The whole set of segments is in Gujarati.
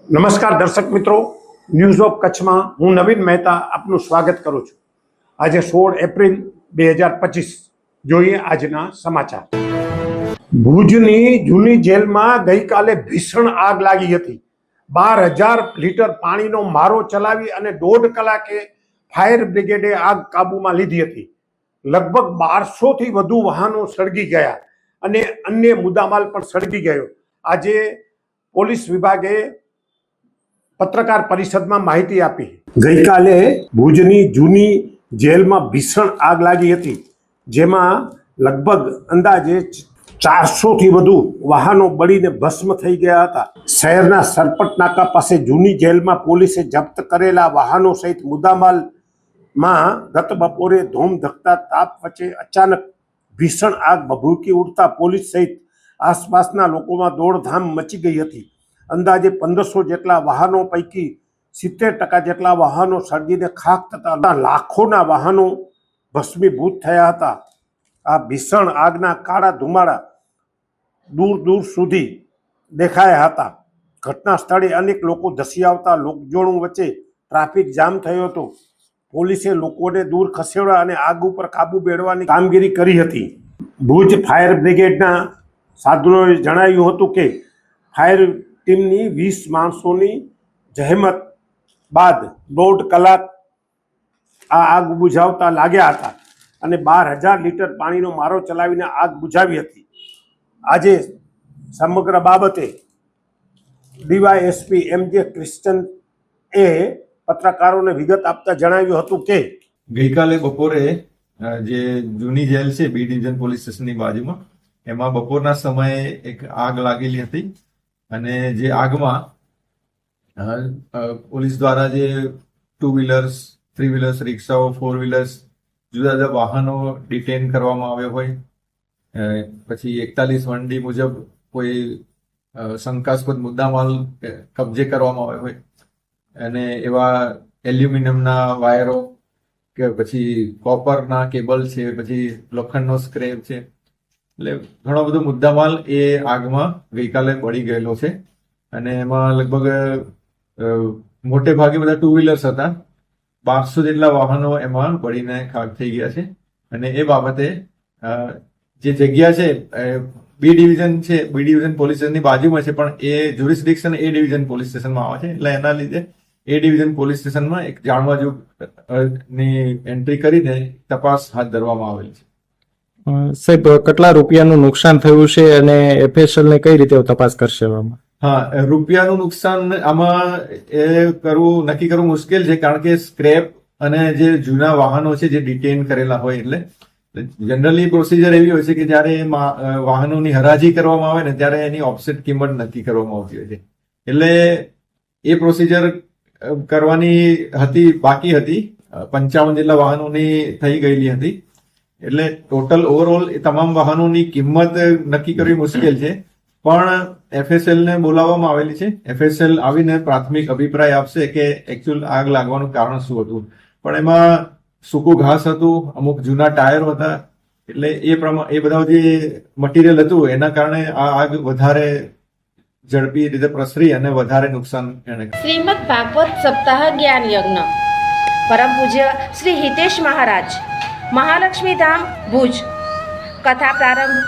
નમસ્કાર દર્શક મિત્રો, ન્યૂઝ ઓફ કચ્છમાં હું નવીન મહેતા આપનું સ્વાગત કરું છું। આજે 16 એપ્રિલ 2025 જોઈએ આજના સમાચાર। ભુજની જૂની જેલમાં ગઈકાલે ભીષણ આગ લાગી હતી। 12,000 લીટર પાણીનો મારો ચલાવી અને 1.5 કલાકે ફાયર બ્રિગેડે આગ કાબૂમાં લીધી હતી। લગભગ 1200 થી વધુ વાહનો સળગી ગયા અને અન્ય મુદ્દામાલ પણ સળગી ગયો। આજે પોલીસ વિભાગે પત્રકાર પરિષદમાં માહિતી આપી। ગઈકાલે ભુજની જૂની જેલમાં ભીષણ આગ લાગી હતી, જેમાં લગભગ અંદાજે 400 થી વધુ વાહનો બળીને ભસ્મ થઈ ગયા હતા। શહેરના સરપટ નાકા પાસે જૂની જેલમાં પોલીસે જપ્ત કરેલા વાહનો સહિત મુદ્દામાલમાં ગત બપોરે ધોમધખતા તાપ વચ્ચે અચાનક ભીષણ આગ ભભૂકી ઉઠતા પોલીસ સહિત આસપાસના લોકોમાં દોડધામ મચી ગઈ હતી। અંદાજે 1500 જેટલા વાહનો પૈકી 70% જેટલા વાહનો સળગીને ખાખ થતા લાખોના વાહનો ભસ્મીભૂત થયા હતા। આ ભીષણ આગના કાળા ધુમાડા દૂર દૂર સુધી દેખાયા હતા। ઘટના સ્થળે અનેક લોકો ધસી આવતા લોકજોણું વચ્ચે ટ્રાફિક જામ થયો હતો। પોલીસે લોકોને દૂર ખસેડવા અને આગ ઉપર કાબુ મેળવવાની કામગીરી કરી હતી। ભુજ ફાયર બ્રિગેડના સાધનોએ જણાવ્યું હતું કે ફાયર ટીમની 20 માણસોની જહેમત બાદ 1.5 કલાક આ આગ બુઝાવતા લાગ્યા હતા અને 12,000 લીટર પાણીનો મારો ચલાવીને આગ બુઝાવી હતી। આજે સમગ્ર બાબતે ડીવાયએસપી એમ.જે. ક્રિસ્ટન એ પત્રકારોને વિગત આપતા જણાવ્યું હતું કે ગઈકાલે બપોરે જે જૂની જેલ છે બી ડિવિઝન પોલીસ સ્ટેશનની બાજુમાં, એમાં બપોરના સમયે એક આગ લાગેલી હતી અને જે આગમાં પોલીસ દ્વારા જે 2 વ્હીલર્સ, 3 વ્હીલર્સ, રિક્ષાઓ, 4 વ્હીલર્સ, જુદા જુદા વાહનો ડિટેન કરવામાં આવ્યા હોય, પછી 41(1D) મુજબ કોઈ શંકાસ્પદ મુદ્દામાલ કબજે કરવામાં આવ્યો હોય અને એવા એલ્યુમિનિયમના વાયરો કે પછી કોપરના કેબલ છે, પછી લોખંડનો સ્ક્રેપ છે, એટલે ઘણો બધો મુદ્દામાલ એ આગમાં ગઈકાલે બળી ગયેલો છે અને એમાં લગભગ મોટે ભાગે બધા 2 વ્હીલર્સ હતા। 1200 જેટલા વાહનો એમાં બળીને ખાક થઈ ગયા છે અને એ બાબતે જે જગ્યા છે બી ડિવિઝન પોલીસ સ્ટેશનની બાજુમાં છે, પણ એ જ્યુરિસ્ડિક્શન એ ડિવિઝન પોલીસ સ્ટેશનમાં આવે છે, એટલે એના લીધે એ ડિવિઝન પોલીસ સ્ટેશનમાં એક જાણવા જોગની એન્ટ્રી કરીને તપાસ હાથ ધરવામાં આવેલ છે। સાહેબ, કેટલા રૂપિયાનું નુકસાન થયું છે અને એફએસએલ ને કઈ રીતે તપાસ કરશે? હા, રૂપિયાનું નુકસાન આમાં નક્કી કરવું મુશ્કેલ છે, કારણ કે સ્ક્રેપ અને જે જૂના વાહનો છે જે ડિટેન કરેલા હોય, એટલે જનરલી પ્રોસિજર એવી હોય છે કે જયારે વાહનોની હરાજી કરવામાં આવે ને ત્યારે એની ઓફસેટ કિંમત નક્કી કરવામાં આવતી હોય છે, એટલે એ પ્રોસિજર કરવાની બાકી હતી। 55 જેટલા વાહનોની થઈ ગયેલી હતી, એટલે ટોટલ ઓવરઓલ એ તમામ વાહનોની કિંમત નક્કી કરવી મુશ્કેલ છે, પણ એફએસએલ ને બોલાવવામાં આવેલી છે। એફએસએલ આવીને પ્રાથમિક અભિપ્રાય આપશે કે એકચ્યુઅલ આગ લાગવાનું કારણ શું હતું, પણ એમાં સૂકું ઘાસ હતું, અમુક જૂના ટાયરો હતા, એટલે એ બધા જે મટીરિયલ હતું એના કારણે આ આગ વધારે ઝડપી રીતે પ્રસરી અને વધારે નુકસાન એને। શ્રીમદ ભાગવત સપ્તાહ જ્ઞાન યજ્ઞ પરમ પૂજ્ય શ્રી હિતેશ મહારાજ, મહાલક્ષ્મી ધામ, ભુજ। કથા પ્રારંભ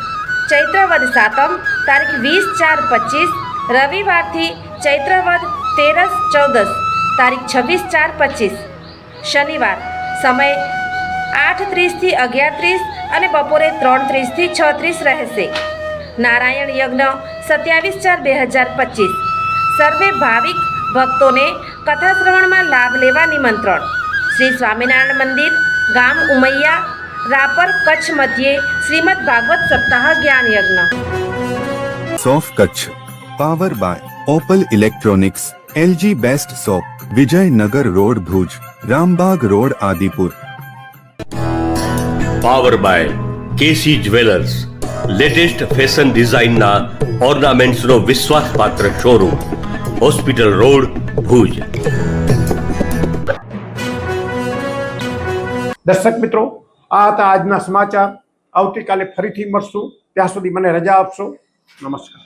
ચૈત્રવદ સાતમ તારીખ 20/4/25, રવિવારથી ચૈત્રવદ 13/14 તારીખ 26/4/25, શનિવાર સમય 8:30 થી 11:30 અને બપોરે 3:30 થી 6:30 રહેશે। નારાયણ યજ્ઞ 27/4/2025। સર્વે ભાવિક ભક્તોને કથા શ્રવણમાં લાભ લેવા નિમંત્રણ। શ્રી સ્વામિનારાયણ મંદિર, ગામ ઉમૈયા, રાપર, કચ્છ મધ્યે શ્રીમદ ભાગવત સપ્તાહ જ્ઞાન યજ્ઞ। સોફ Kutch power by Opal electronics, LG best shop, Vijaynagar road, Bhuj, Rambagh road, Adipur. Power by KC jewellers, latest fashion ડિઝાઇનના ઓર્નામેન્ટ્સનો વિશ્વાસપાત્ર શોરૂમ, હોસ્પિટલ રોડ, ભુજ। દર્શક મિત્રો, આ હતા આજના સમાચાર। આવતીકાલે ફરીથી મળશું, ત્યાં સુધી મને રજા આપશો। નમસ્કાર।